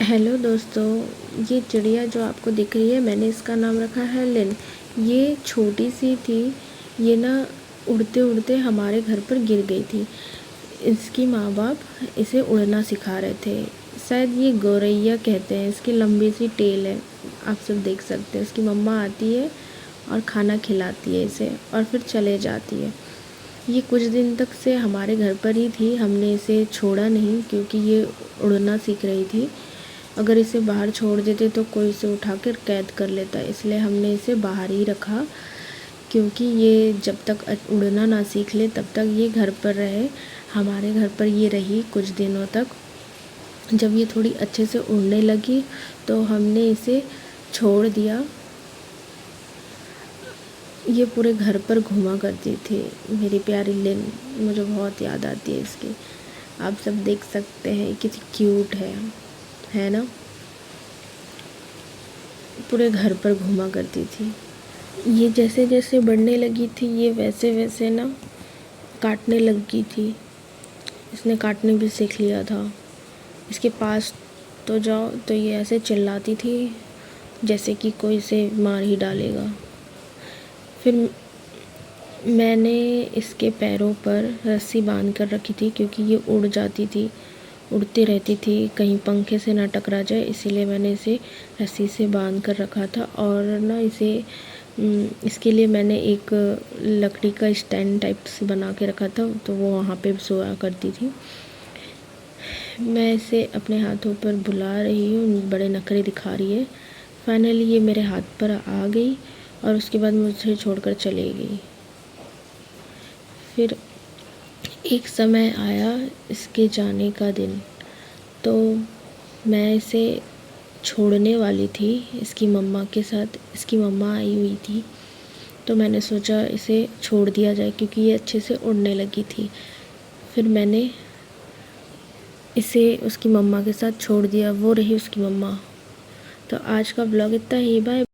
Hello दोस्तों, ये चिड़िया जो आपको दिख रही है मैंने इसका नाम रखा है लिन। ये छोटी सी थी। ये ना उड़ते उड़ते हमारे घर पर गिर गई थी। इसकी माँ बाप इसे उड़ना सिखा रहे थे। शायद ये गौरैया कहते हैं। इसकी लंबी सी टेल है, आप सब देख सकते हैं। इसकी मम्मा आती है और खाना खिलाती है इसे और फिर चले जाती है। ये कुछ दिन तक से हमारे घर पर ही थी। हमने इसे छोड़ा नहीं क्योंकि ये उड़ना सीख रही थी। अगर इसे बाहर छोड़ देते तो कोई इसे उठाकर कैद कर लेता, इसलिए हमने इसे बाहर ही रखा। क्योंकि ये जब तक उड़ना ना सीख ले तब तक ये घर पर रहे। हमारे घर पर ये रही कुछ दिनों तक। जब ये थोड़ी अच्छे से उड़ने लगी तो हमने इसे छोड़ दिया। ये पूरे घर पर घूमा करती थी मेरी प्यारी लिन। मुझे बहुत याद आती है इसकी। आप सब देख सकते हैं कितनी क्यूट है ना। पूरे घर पर घूमा करती थी। ये जैसे जैसे बढ़ने लगी थी ये वैसे वैसे ना काटने लगी थी। इसने काटने भी सीख लिया था। इसके पास तो जाओ तो ये ऐसे चिल्लाती थी जैसे कि कोई इसे मार ही डालेगा। फिर मैंने इसके पैरों पर रस्सी बांध कर रखी थी क्योंकि ये उड़ जाती थी, उड़ती रहती थी, कहीं पंखे से ना टकरा जाए, इसीलिए मैंने इसे रस्सी से बांध कर रखा था। और ना इसके लिए मैंने एक लकड़ी का स्टैंड टाइप से बना के रखा था, तो वो वहाँ पे सोया करती थी। मैं इसे अपने हाथों पर बुला रही हूँ, बड़े नखरे दिखा रही है। फाइनली ये मेरे हाथ पर आ गई और उसके बाद मुझे छोड़कर चली गई। फिर एक समय आया इसके जाने का दिन, तो मैं इसे छोड़ने वाली थी इसकी मम्मा के साथ। इसकी मम्मा आई हुई थी तो मैंने सोचा इसे छोड़ दिया जाए क्योंकि ये अच्छे से उड़ने लगी थी। फिर मैंने इसे उसकी मम्मा के साथ छोड़ दिया, वो रही उसकी मम्मा। तो आज का ब्लॉग इतना ही। बाय।